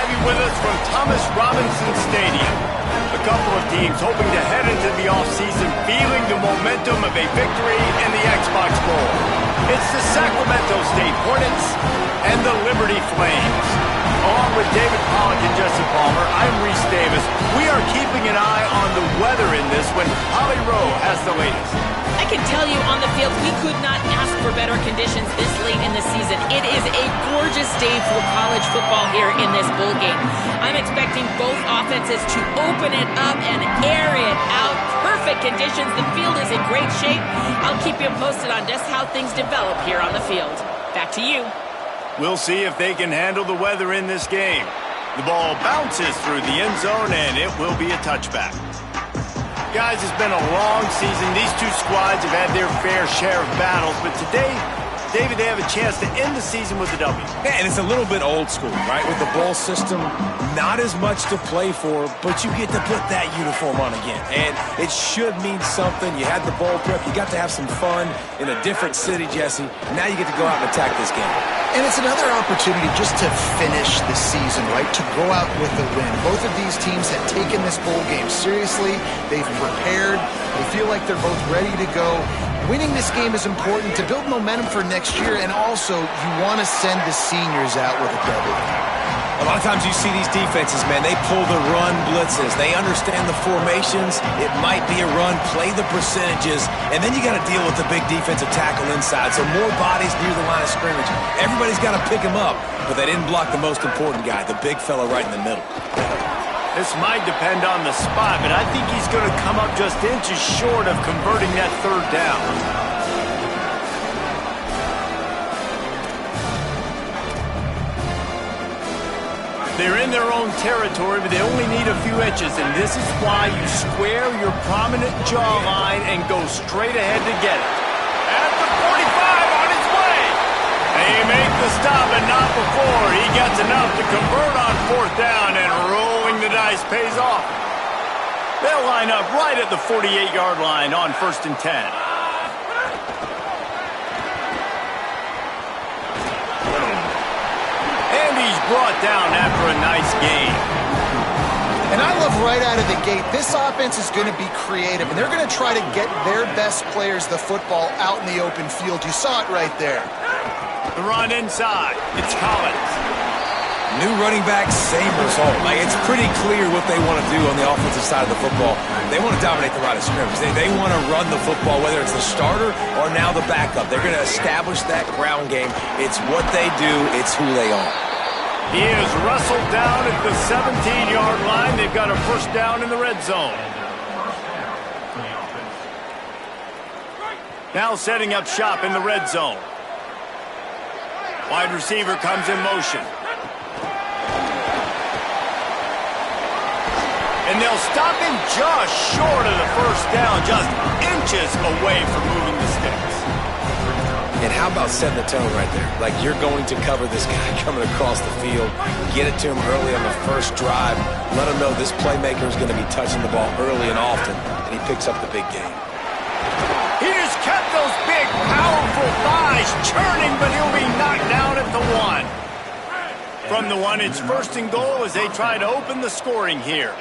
have you with us from Thomas Robinson Stadium. A couple of teams hoping to head into the offseason feeling the momentum of a victory in the Xbox Bowl. It's the Sacramento State Hornets and the Liberty Flames. Along with David Pollack and Jesse Palmer, I'm Reese Davis. We are keeping an eye on the weather in this when Holly Rowe has the latest. I can tell you on the field, we could not ask for better conditions this late in the season. It is a gorgeous day for college football here in this bowl game. I'm expecting both offenses to open it up and air it out. Perfect conditions. The field is in great shape. I'll keep you posted on just how things develop here on the field. Back to you. We'll see if they can handle the weather in this game. The ball bounces through the end zone, and it will be a touchback. Guys, it's been a long season. These two squads have had their fair share of battles, but today, David, they have a chance to end the season with a W. Yeah, and it's a little bit old school, right? With the bowl system, not as much to play for, but you get to put that uniform on again. And it should mean something. You had the bowl prep. You got to have some fun in a different city, Jesse. Now you get to go out and attack this game. And it's another opportunity just to finish the season, right? To go out with a win. Both of these teams have taken this bowl game seriously. They've prepared. They feel like they're both ready to go. Winning this game is important to build momentum for next year, and also you want to send the seniors out with a W. A lot of times you see these defenses, man, they pull the run blitzes. They understand the formations. It might be a run, play the percentages, and then you got to deal with the big defensive tackle inside. So more bodies near the line of scrimmage. Everybody's got to pick him up, but they didn't block the most important guy, the big fella right in the middle. This might depend on the spot, but I think he's going to come up just inches short of converting that third down. They're in their own territory, but they only need a few inches, and this is why you square your prominent jawline and go straight ahead to get it. At the 45 on his way. They make the stop, and not before. He gets enough to convert on fourth down, and rolling the dice pays off. They'll line up right at the 48-yard line on 1st and 10. Brought down after a nice game. And I love right out of the gate, this offense is going to be creative, and they're going to try to get their best players the football out in the open field. You saw it right there. The run inside. It's Collins. New running back, same result. Like, it's pretty clear what they want to do on the offensive side of the football. They want to dominate the line of scrimmage. They want to run the football, whether it's the starter or now the backup. They're going to establish that ground game. It's what they do. It's who they are. He is wrestled down at the 17-yard line. They've got a first down in the red zone. Now setting up shop in the red zone. Wide receiver comes in motion. And they'll stop him just short of the first down, just inches away from moving the sticks. And how about setting the tone right there? Like, you're going to cover this guy coming across the field, get it to him early on the first drive, let him know this playmaker is going to be touching the ball early and often, and he picks up the big game. He just kept those big, powerful thighs churning, but he'll be knocked down at the 1. From the 1, it's 1st and goal as they try to open the scoring here.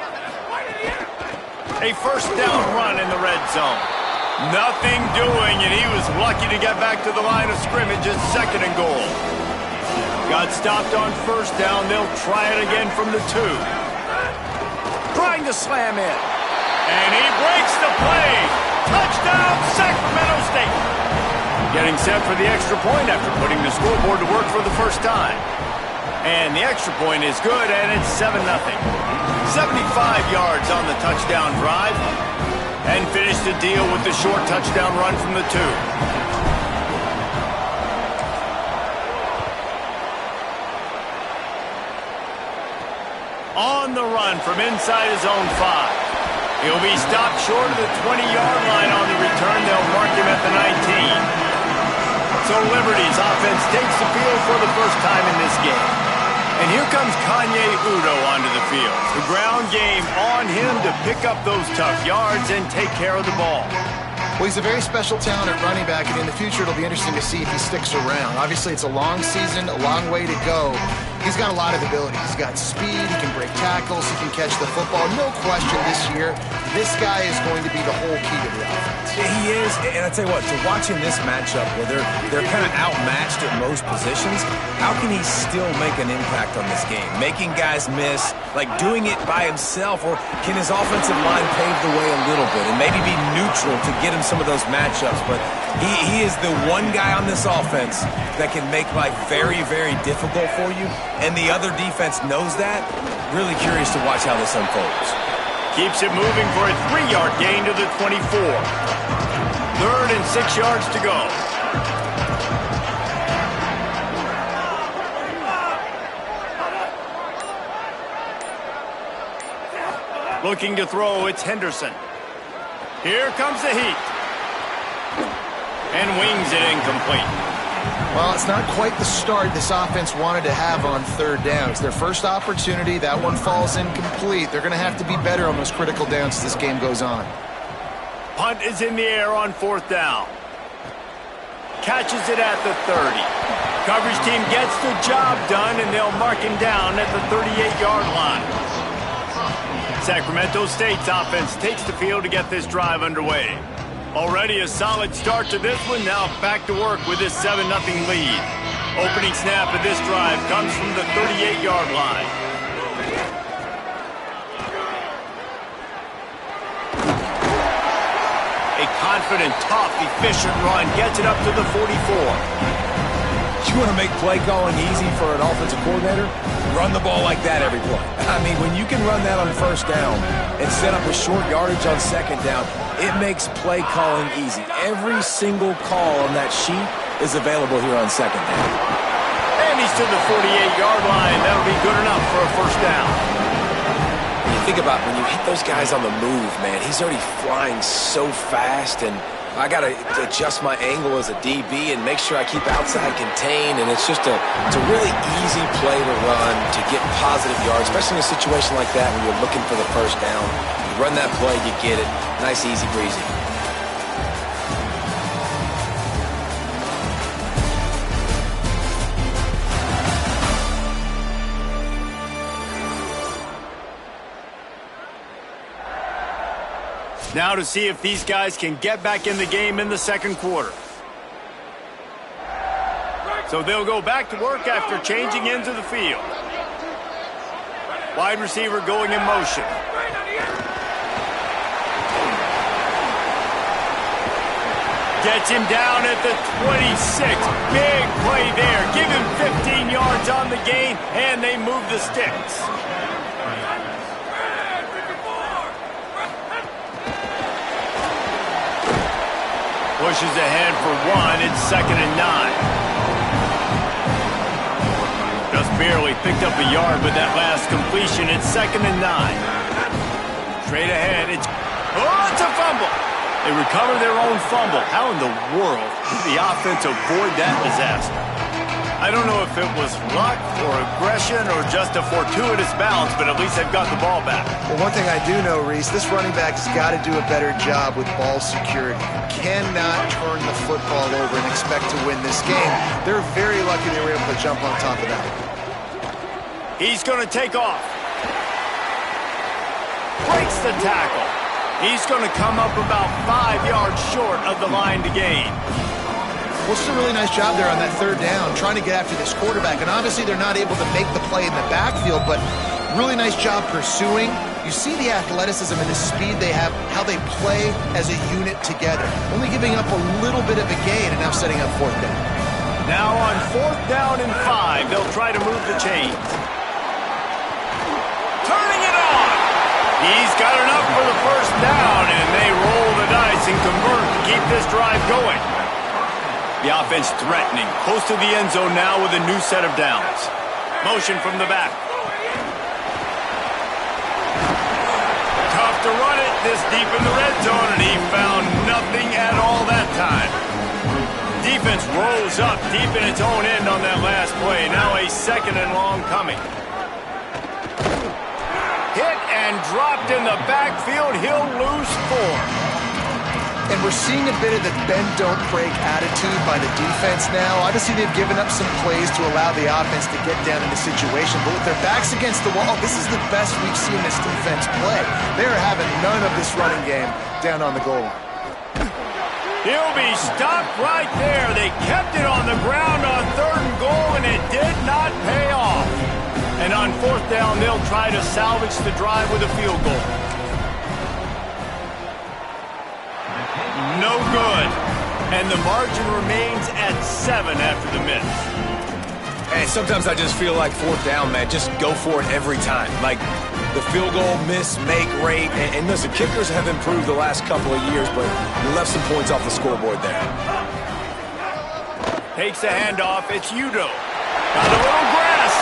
A first down run in the red zone. Nothing doing, and he was lucky to get back to the line of scrimmage at 2nd and goal. Got stopped on first down. They'll try it again from the 2. Trying to slam in. And he breaks the play. Touchdown, Sacramento State. Getting set for the extra point after putting the scoreboard to work for the first time. And the extra point is good, and it's 7-0. 75 yards on the touchdown drive. And finish the deal with the short touchdown run from the 2. On the run from inside his own 5. He'll be stopped short of the 20-yard line on the return. They'll mark him at the 19. So Liberty's offense takes the field for the first time in this game. And here comes Kanye Udo onto the field. The ground game on him to pick up those tough yards and take care of the ball. Well, he's a very special talent at running back, and in the future it'll be interesting to see if he sticks around. Obviously, it's a long season, a long way to go. He's got a lot of ability. He's got speed, he can break tackles, he can catch the football. No question this year, this guy is going to be the whole key to the offense. He is, and I tell you what, to watching this matchup where they're kind of outmatched at most positions, how can he still make an impact on this game? Making guys miss, like doing it by himself, or can his offensive line pave the way a little bit and maybe be neutral to get him some of those matchups? But he is the one guy on this offense that can make life very, very difficult for you, and the other defense knows that. Really curious to watch how this unfolds. Keeps it moving for a 3-yard gain to the 24. 3rd and 6 yards to go. Looking to throw, it's Henderson. Here comes the heat. And wings it incomplete. Well, it's not quite the start this offense wanted to have on 3rd down. It's their first opportunity. That one falls incomplete. They're going to have to be better on those critical downs as this game goes on. Punt is in the air on 4th down. Catches it at the 30. Coverage team gets the job done, and they'll mark him down at the 38-yard line. Sacramento State's offense takes the field to get this drive underway. Already a solid start to this one. Now back to work with this 7-0 lead. Opening snap of this drive comes from the 38-yard line. A confident, tough, efficient run gets it up to the 44. You want to make play calling easy for an offensive coordinator? Run the ball like that every play. I mean, when you can run that on 1st down and set up a short yardage on 2nd down, it makes play calling easy. Every single call on that sheet is available here on 2nd down. And he's to the 48-yard line. That'll be good enough for a 1st down. When you think about when you hit those guys on the move, man, he's already flying so fast, and I got to adjust my angle as a DB and make sure I keep outside contained, and it's just a really easy play to run to get positive yards, especially in a situation like that when you're looking for the 1st down. You run that play, you get it. Nice, easy, breezy. Now to see if these guys can get back in the game in the 2nd quarter. So they'll go back to work after changing into the field. Wide receiver going in motion. Gets him down at the 26. Big play there. Give him 15 yards on the gain, and they move the sticks. Pushes ahead for 1. It's 2nd and 9. Just barely picked up a yard with that last completion. It's 2nd and 9. Straight ahead. It's a fumble. They recover their own fumble. How in the world did the offense avoid that disaster? I don't know if it was luck or aggression or just a fortuitous bounce, but at least they've got the ball back. Well, one thing I do know, Reese, this running back has got to do a better job with ball security. Cannot turn the football over and expect to win this game. They're very lucky they were able to jump on top of that. He's going to take off. Breaks the tackle. He's going to come up about 5 yards short of the line to gain. Well, it's a really nice job there on that 3rd down, trying to get after this quarterback. And obviously they're not able to make the play in the backfield, but really nice job pursuing. You see the athleticism and the speed they have, how they play as a unit together. Only giving up a little bit of a gain and now setting up 4th down. Now on 4th down and 5, they'll try to move the chains. Turning it on. He's got enough for the 1st down, and they roll the dice and convert to keep this drive going. The offense threatening, close to the end zone now with a new set of downs. Motion from the back. Tough to run it this deep in the red zone, and he found nothing at all that time. Defense rolls up deep in its own end on that last play. Now a 2nd and long coming. Hit and dropped in the backfield. He'll lose 4. And we're seeing a bit of the bend-don't-break attitude by the defense now. Obviously, they've given up some plays to allow the offense to get down in the situation. But with their backs against the wall, this is the best we've seen this defense play. They're having none of this running game down on the goal line. He'll be stopped right there. They kept it on the ground on 3rd and goal, and it did not pay off. And on 4th down, they'll try to salvage the drive with a field goal. No good. And the margin remains at 7 after the miss. And sometimes I just feel like 4th down, man, just go for it every time. Like the field goal miss, make rate. And listen, kickers have improved the last couple of years, but we left some points off the scoreboard there. Takes a handoff. It's Udo. Got a little grass.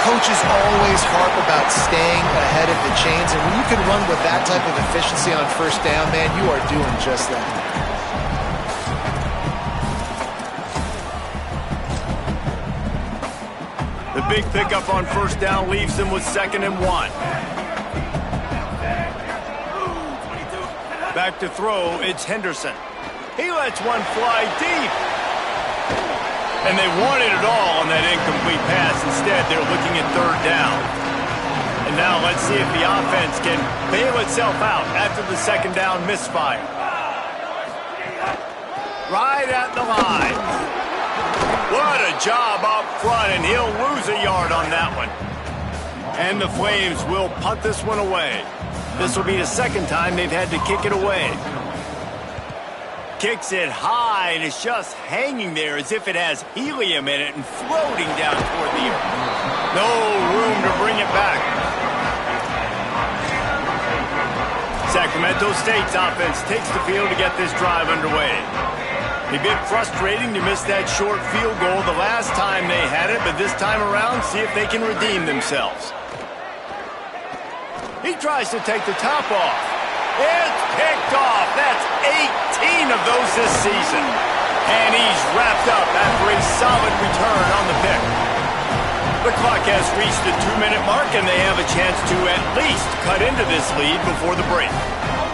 Coaches always harp about staying ahead of the chains, and when you can run with that type of efficiency on 1st down, man, you are doing just that. The big pickup on 1st down leaves them with 2nd and 1. Back to throw, it's Henderson. He lets one fly deep. And they wanted it all on that incomplete pass. Instead, they're looking at 3rd down. And now let's see if the offense can bail itself out after the 2nd down misfire. Right at the line. What a job up front, and he'll lose a yard on that one. And the Flames will punt this one away. This will be the 2nd time they've had to kick it away. Kicks it high, and it's just hanging there as if it has helium in it and floating down toward the earth. No room to bring it back. Sacramento State's offense takes the field to get this drive underway. A bit frustrating to miss that short field goal the last time they had it, but this time around, see if they can redeem themselves. He tries to take the top off. It's picked off. That's 18 of those this season. And he's wrapped up after a solid return on the pick. The clock has reached the 2-minute mark, and they have a chance to at least cut into this lead before the break.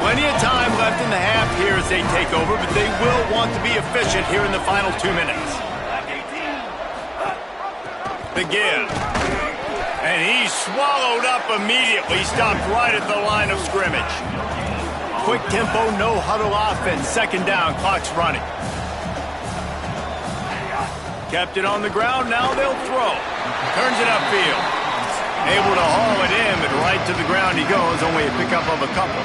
Plenty of time left in the half here as they take over, but they will want to be efficient here in the final 2 minutes. The give. And he's swallowed up immediately, stopped right at the line of scrimmage. Quick tempo, no huddle offense. 2nd down, clock's running. Kept it on the ground, now they'll throw. Turns it upfield. Able to haul it in, but right to the ground he goes, only a pickup of a couple.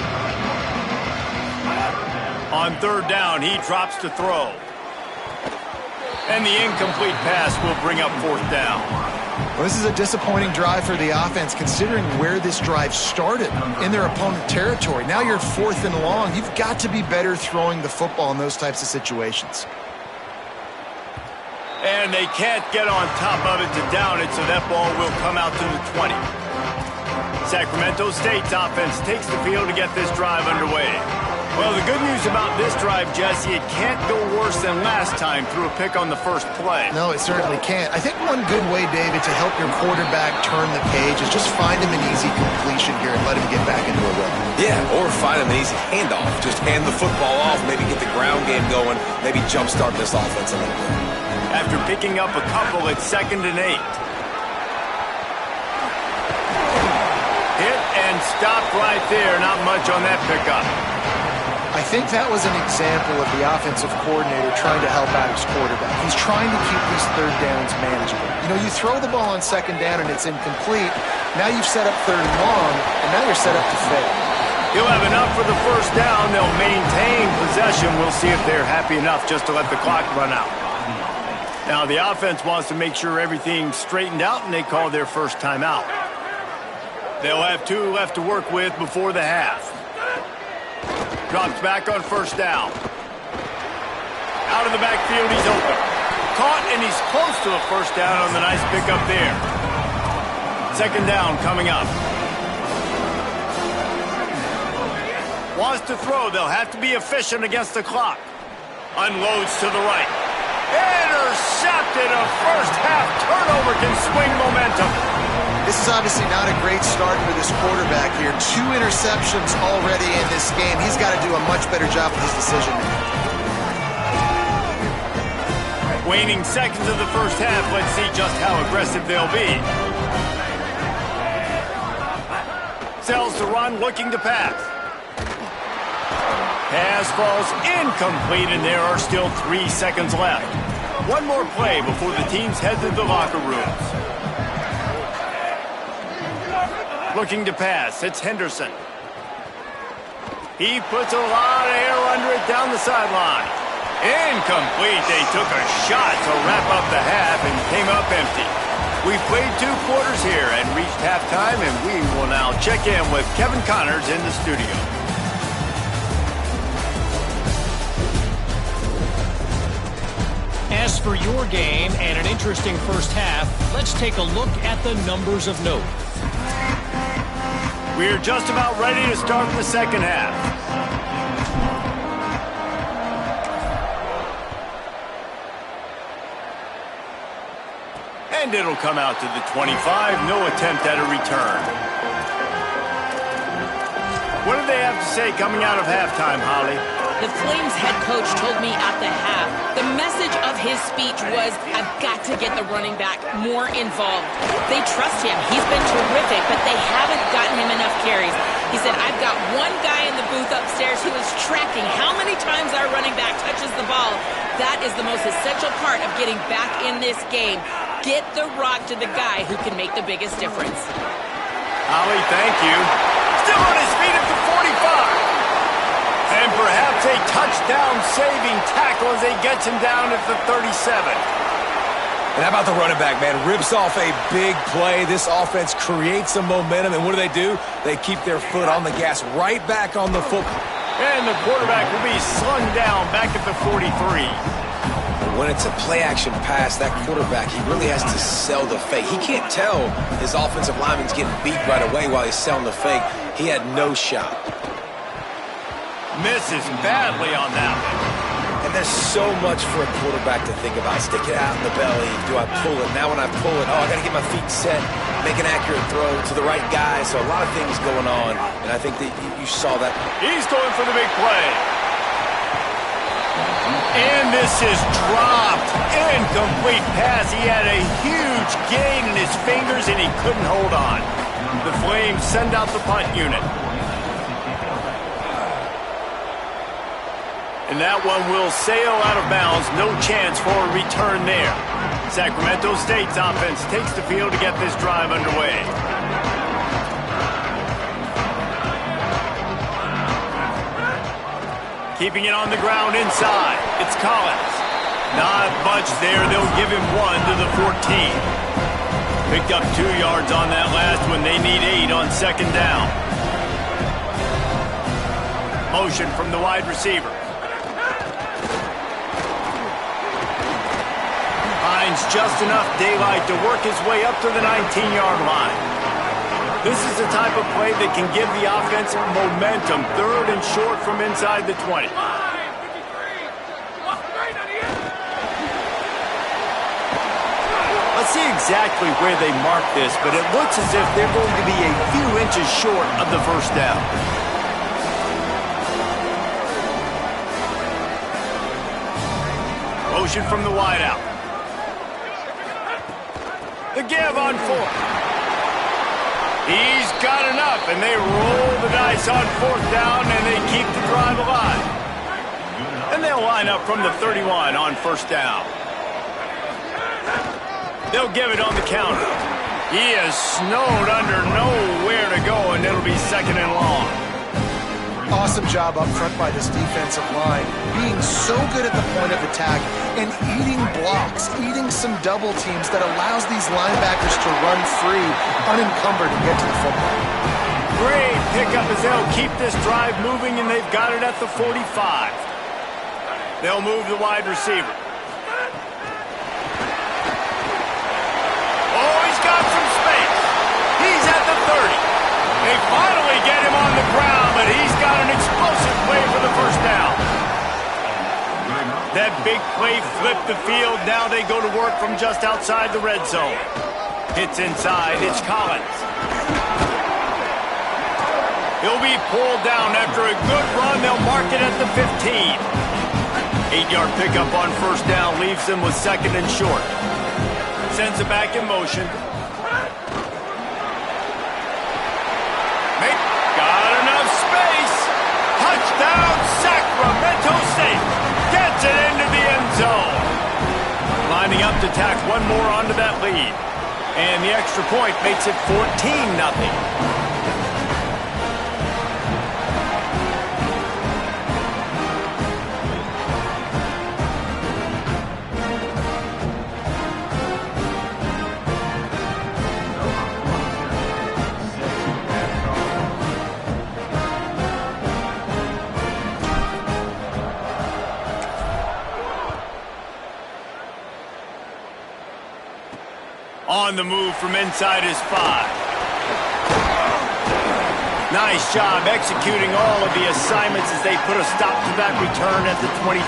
On 3rd down, he drops to throw. And the incomplete pass will bring up 4th down. Well, this is a disappointing drive for the offense, considering where this drive started, in their opponent territory. Now you're 4th and long. You've got to be better throwing the football in those types of situations. And they can't get on top of it to down it, so that ball will come out to the 20. Sacramento State's offense takes the field to get this drive underway. Well, the good news about this drive, Jesse, it can't go worse than last time through a pick on the first play. No, it certainly can't. I think one good way, David, to help your quarterback turn the page is just find him an easy completion here and let him get back into a rhythm. Yeah, or find him an easy handoff. Just hand the football off, maybe get the ground game going, maybe jumpstart this offense a little bit. After picking up a couple, it's 2nd and 8. Hit and stopped right there. Not much on that pickup. I think that was an example of the offensive coordinator trying to help out his quarterback. He's trying to keep these 3rd downs manageable. You know, you throw the ball on 2nd down and it's incomplete. Now you've set up 3rd and long, and now you're set up to fail. He'll have enough for the 1st down. They'll maintain possession. We'll see if they're happy enough just to let the clock run out. Now, the offense wants to make sure everything's straightened out, and they call their first timeout. They'll have 2 left to work with before the half. Drops back on 1st down. Out of the backfield, he's open. Caught, and he's close to a 1st down on the nice pickup there. 2nd down coming up. Wants to throw. They'll have to be efficient against the clock. Unloads to the right. Intercepted. A first half turnover can swing momentum. This is obviously not a great start for this quarterback here. 2 interceptions already in this game. He's got to do a much better job with his decision making. Waning seconds of the first half. Let's see just how aggressive they'll be. Sells the run, looking to pass. Pass falls incomplete, and there are still 3 seconds left. One more play before the teams head to the locker rooms. Looking to pass, it's Henderson. He puts a lot of air under it down the sideline. Incomplete. They took a shot to wrap up the half and came up empty. We've played 2 quarters here and reached halftime, and we will now check in with Kevin Connors in the studio. As for your game and an interesting first half, let's take a look at the numbers of note. We're just about ready to start the second half. And it'll come out to the 25. No attempt at a return. What do they have to say coming out of halftime, Holly? The Flames head coach told me at the half, the message of his speech was, I've got to get the running back more involved. They trust him. He's been terrific, but they haven't gotten him enough carries. He said, I've got one guy in the booth upstairs who is tracking how many times our running back touches the ball. That is the most essential part of getting back in this game. Get the rock to the guy who can make the biggest difference. Holly, thank you. Still on his feet at the 45. And perhaps a touchdown-saving tackle as he gets him down at the 37. And how about the running back, man? Rips off a big play. This offense creates some momentum, and what do? They keep their foot on the gas right back on the football. And the quarterback will be slung down back at the 43. When it's a play-action pass, that quarterback, he really has to sell the fake. He can't tell his offensive lineman's getting beat right away while he's selling the fake. He had no shot. Misses badly on that one. And there's so much for a quarterback to think about. Stick it out in the belly. Do I pull it? Now when I pull it, I got to get my feet set, make an accurate throw to the right guy. So a lot of things going on, and I think that you saw that. He's going for the big play. And this is dropped. Incomplete pass. He had a huge gain in his fingers, and he couldn't hold on. The Flames send out the punt unit. And that one will sail out of bounds. No chance for a return there. Sacramento State's offense takes the field to get this drive underway. Keeping it on the ground inside. It's Collins. Not much there. They'll give him 1 to the 14. Picked up 2 yards on that last one. They need 8 on second down. Motion from the wide receiver. Finds just enough daylight to work his way up to the 19-yard line. This is the type of play that can give the offense momentum. 3rd and short from inside the 20. Let's see exactly where they mark this, but it looks as if they're going to be a few inches short of the first down. Motion from the wideout. The give on 4th. He's got enough, and they roll the dice on 4th down, and they keep the drive alive. And they'll line up from the 31 on 1st down. They'll give it on the counter. He is snowed under, nowhere to go, and it'll be 2nd and long. Awesome job up front by this defensive line, being so good at the point of attack and eating blocks, eating some double teams that allows these linebackers to run free, unencumbered, and get to the football. Great pickup as they'll keep this drive moving, and they've got it at the 45. They'll move the wide receiver. Oh, he's got some space. He's at the 30. They finally get him on the ground, but he's got an explosive play for the first down. That big play flipped the field. Now they go to work from just outside the red zone. Hits inside, it's Collins. He'll be pulled down after a good run. They'll mark it at the 15. 8-yard pickup on first down leaves him with second and short. Sends it back in motion. Got enough space. Touchdown, Sacramento State. Gets it into the end zone. Lining up to tack one more onto that lead. And the extra point makes it 14-0. On the move from inside his 5. Nice job executing all of the assignments as they put a stop to that return at the 22.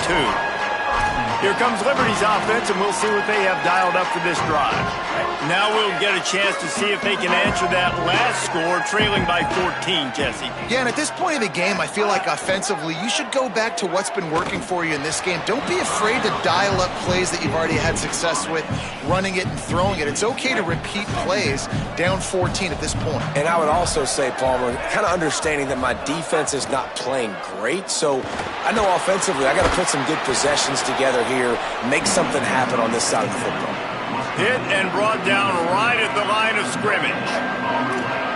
Here comes Liberty's offense, and we'll see what they have dialed up for this drive. Now we'll get a chance to see if they can answer that last score, trailing by 14, Jesse. Yeah, and at this point of the game, I feel like offensively, you should go back to what's been working for you in this game. Don't be afraid to dial up plays that you've already had success with, running it and throwing it. It's okay to repeat plays down 14 at this point. And I would also say, Palmer, kind of understanding that my defense is not playing great, so I know offensively I got to put some good possessions together here, make something happen on this side of the football. Hit and brought down right at the line of scrimmage.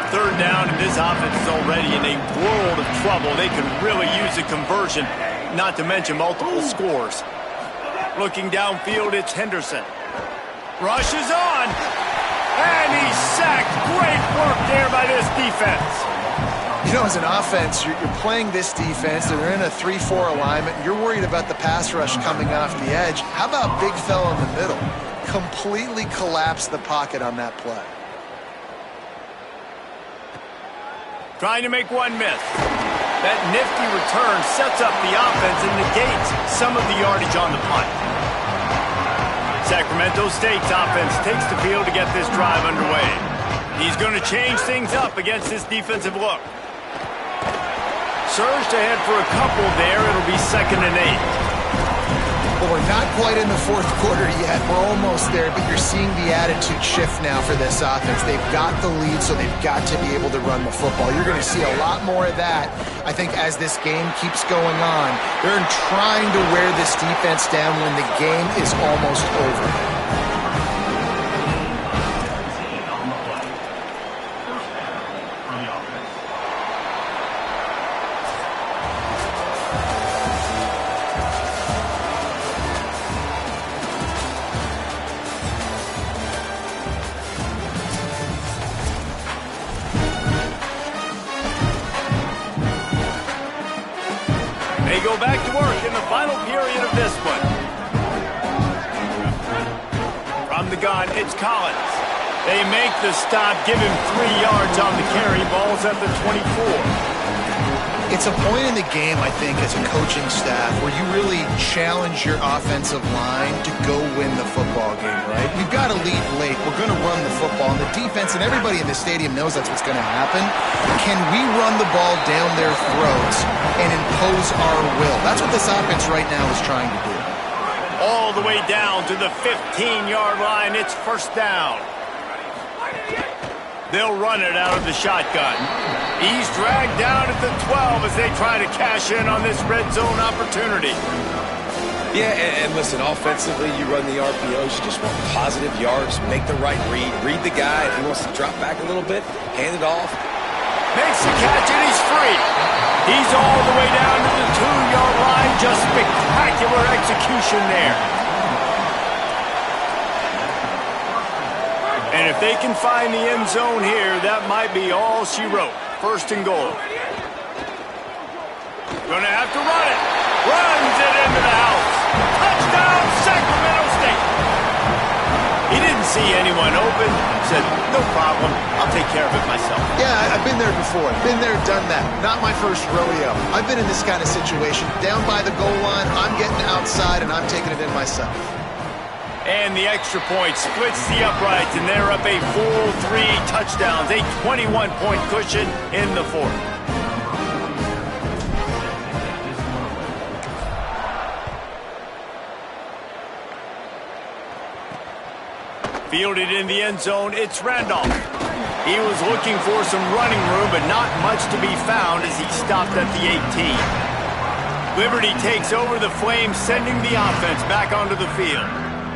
Third down, and this offense is already in a world of trouble. They could really use a conversion, not to mention multiple scores. Looking downfield, it's Henderson. Rushes on, and he's sacked. Great work there by this defense. You know, as an offense, you're playing this defense, and they're in a 3-4 alignment. You're worried about the pass rush coming off the edge. How about big fella in the middle? Completely collapsed the pocket on that play. Trying to make one miss. That nifty return sets up the offense and negates some of the yardage on the punt. Sacramento State's offense takes the field to get this drive underway. He's going to change things up against this defensive look. Surged ahead for a couple there. It'll be 2nd and 8. Well, we're not quite in the fourth quarter yet. We're almost there, but you're seeing the attitude shift now for this offense. They've got the lead, so they've got to be able to run the football. You're going to see a lot more of that, I think, as this game keeps going on. They're trying to wear this defense down when the game is almost over. They go back to work in the final period of this one. From the gun, it's Collins. They make the stop, give him 3 yards on the carry. Ball's at the 24. It's a point in the game, I think, as a coaching staff, where you really challenge your offensive line to go win the football game, right? We've got to lead late. We're going to run the football. And the defense and everybody in the stadium knows that's what's going to happen. Can we run the ball down their throats and impose our will? That's what this offense right now is trying to do. All the way down to the 15-yard line. It's first down. They'll run it out of the shotgun. He's dragged down at the 12 as they try to cash in on this red zone opportunity. Yeah, and listen, offensively, you run the RPOs. You just want positive yards, make the right read. Read the guy. If he wants to drop back a little bit, hand it off. Makes the catch, and he's free. He's all the way down to the 2-yard line. Just spectacular execution there. And if they can find the end zone here, that might be all she wrote. First and goal. Gonna have to run it. Runs it into the house. Touchdown, Sacramento State. He didn't see anyone open. Said, no problem. I'll take care of it myself. Yeah, I've been there before. Been there, done that. Not my first rodeo. I've been in this kind of situation. Down by the goal line, I'm getting outside, and I'm taking it in myself. And the extra point splits the uprights, and they're up a full 3 touchdowns, a 21-point cushion in the fourth. Fielded in the end zone, it's Randolph. He was looking for some running room, but not much to be found as he stopped at the 18. Liberty takes over the Flames, sending the offense back onto the field.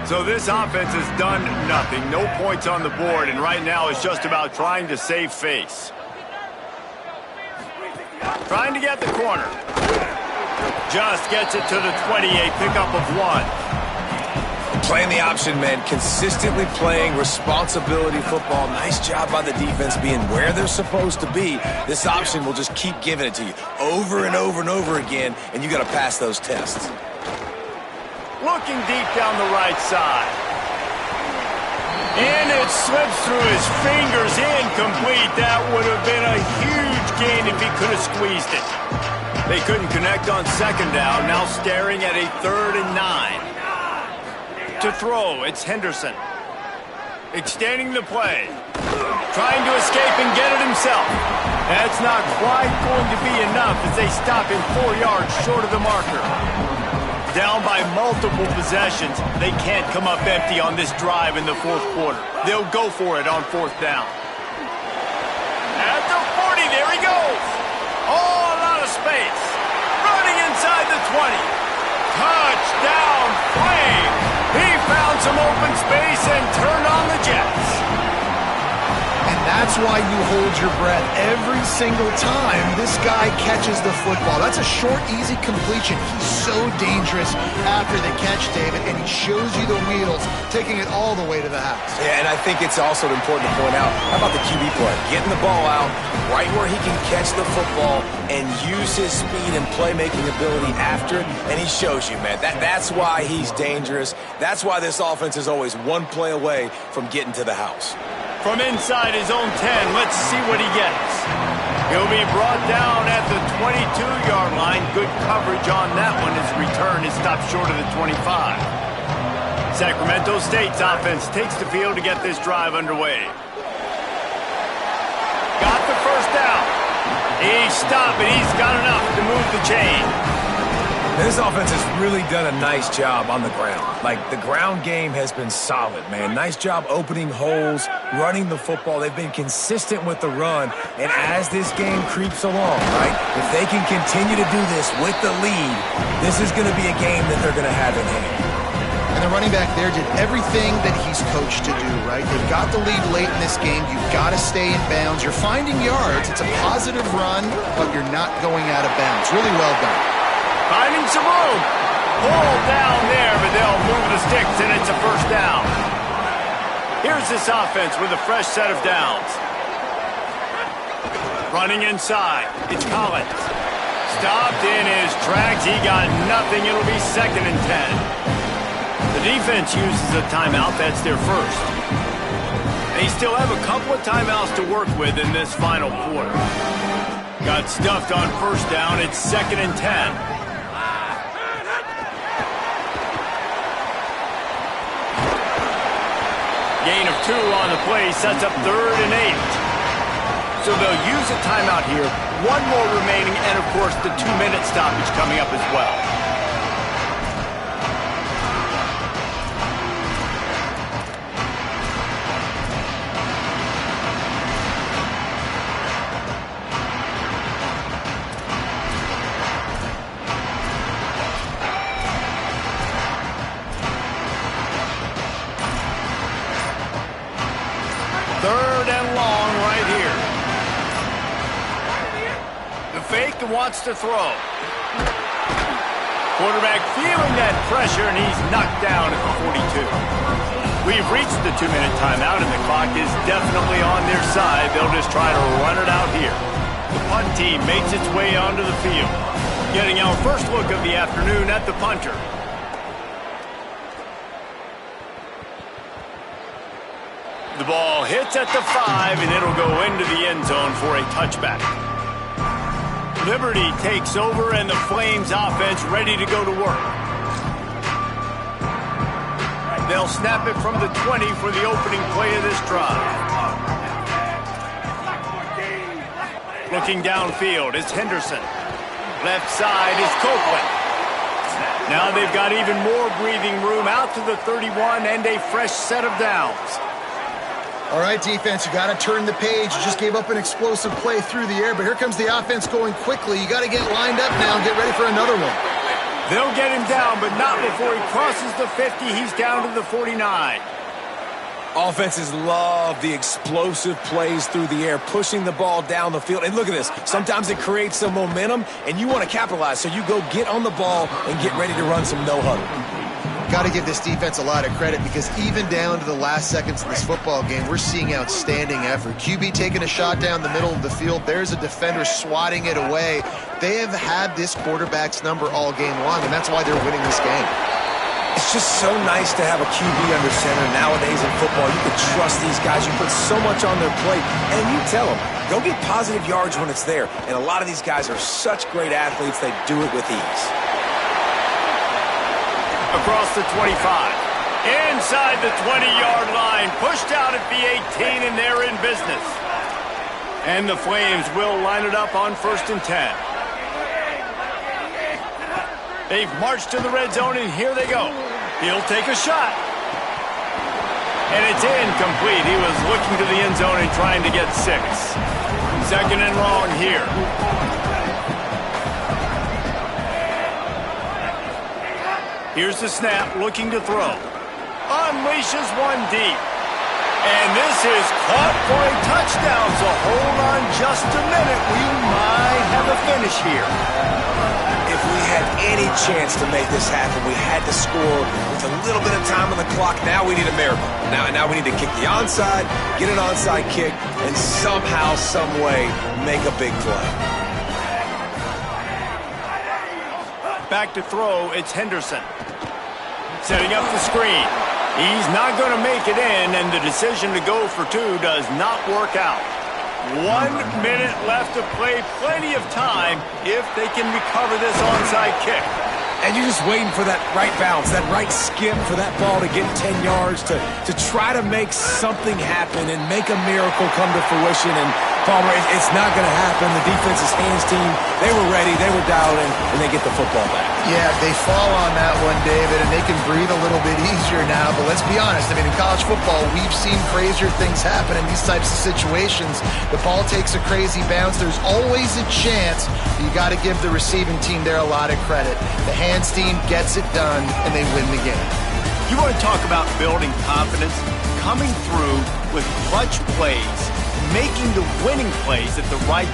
So this offense has done nothing. No points on the board, and right now it's just about trying to save face. Trying to get the corner. Just gets it to the 20, a pickup of 1. Playing the option, man, consistently playing responsibility football. Nice job by the defense being where they're supposed to be. This option will just keep giving it to you over and over and over again, and you got to pass those tests. Looking deep down the right side. And it slips through his fingers, incomplete. That would have been a huge gain if he could have squeezed it. They couldn't connect on second down, now staring at a 3rd and 9. To throw, it's Henderson. Extending the play. Trying to escape and get it himself. That's not quite going to be enough as they stop him 4 yards short of the marker. Down by multiple possessions, they can't come up empty on this drive in the fourth quarter. They'll go for it on 4th down. At the 40, there he goes. Oh, a lot of space. Running inside the 20. Touchdown, Flames. He found some open space and turned on the Jets. And that's why you hold your breath every single time this guy catches the football. That's a short, easy completion. He's so dangerous after the catch, David, and he shows you the wheels, taking it all the way to the house. Yeah, and I think it's also important to point out, how about the QB play? Getting the ball out right where he can catch the football and use his speed and playmaking ability after it, and he shows you, man. That's why he's dangerous. That's why this offense is always one play away from getting to the house. From inside his own 10, let's see what he gets. He'll be brought down at the 22-yard line. Good coverage on that one. His return is stopped short of the 25. Sacramento State's offense takes the field to get this drive underway. Got the first down. He stopped, but he's got enough to move the chain. This offense has really done a nice job on the ground. Like, the ground game has been solid, man. Nice job opening holes, running the football. They've been consistent with the run. And as this game creeps along, right, if they can continue to do this with the lead, this is going to be a game that they're going to have in hand. And the running back there did everything that he's coached to do, right? They've got the lead late in this game. You've got to stay in bounds. You're finding yards. It's a positive run, but you're not going out of bounds. Really well done. Finding some room. Pulled down there, but they'll move the sticks, and it's a first down. Here's this offense with a fresh set of downs. Running inside. It's Collins. Stopped in his tracks. He got nothing. It'll be 2nd and 10. The defense uses a timeout. That's their first. They still have a couple of timeouts to work with in this final quarter. Got stuffed on first down. It's 2nd and 10. Gain of 2 on the play sets up 3rd and 8. So they'll use a timeout here. 1 more remaining, and of course the 2-minute stoppage coming up as well. Wants to throw. Quarterback feeling that pressure, and he's knocked down at the 42. We've reached the 2-minute timeout, and the clock is definitely on their side. They'll just try to run it out here. The punt team makes its way onto the field. Getting our first look of the afternoon at the punter. The ball hits at the 5, and it'll go into the end zone for a touchback. Liberty takes over, and the Flames offense ready to go to work. They'll snap it from the 20 for the opening play of this drive. Looking downfield, it's Henderson. Left side is Copeland. Now they've got even more breathing room out to the 31 and a fresh set of downs. All right, defense, you got to turn the page. You just gave up an explosive play through the air, but here comes the offense going quickly. You got to get lined up now and get ready for another one. They'll get him down, but not before he crosses the 50. He's down to the 49. Offenses love the explosive plays through the air, pushing the ball down the field. And look at this. Sometimes it creates some momentum, and you want to capitalize. So you go get on the ball and get ready to run some no-huddle. Got to give this defense a lot of credit because even down to the last seconds of this football game, we're seeing outstanding effort. QB taking a shot down the middle of the field. There's a defender swatting it away. They have had this quarterback's number all game long, and that's why they're winning this game. It's just so nice to have a QB under center. Nowadays in football, you can trust these guys. You put so much on their plate, and you tell them, go get positive yards when it's there. And a lot of these guys are such great athletes, they do it with ease. Across the 25. Inside the 20-yard line. Pushed out at the 18, and they're in business. And the Flames will line it up on 1st and 10. They've marched to the red zone, and here they go. He'll take a shot. And it's incomplete. He was looking to the end zone and trying to get 6. 2nd and long here. Here's the snap, looking to throw. Unleashes one deep. And this is caught for a touchdown, so hold on just a minute. We might have a finish here. If we had any chance to make this happen, we had to score with a little bit of time on the clock. Now we need a miracle. Now we need to kick the onside, get an onside kick, and somehow, some way, make a big play. Back to throw, it's Henderson. Setting up the screen. He's not going to make it in, and the decision to go for 2 does not work out. 1 minute left to play, plenty of time if they can recover this onside kick. And you're just waiting for that right bounce, that right skip for that ball to get 10 yards to try to make something happen and make a miracle come to fruition. And Palmer, it's not going to happen. The defense's hands team, they were ready, they were dialed in, and they get the football back. Yeah, they fall on that one, David, and they can breathe a little bit easier now. But let's be honest. I mean, in college football, we've seen crazier things happen in these types of situations. The ball takes a crazy bounce. There's always a chance. You got to give the receiving team there a lot of credit. The hands team gets it done, and they win the game. You want to talk about building confidence? Coming through with clutch plays, making the winning plays at the right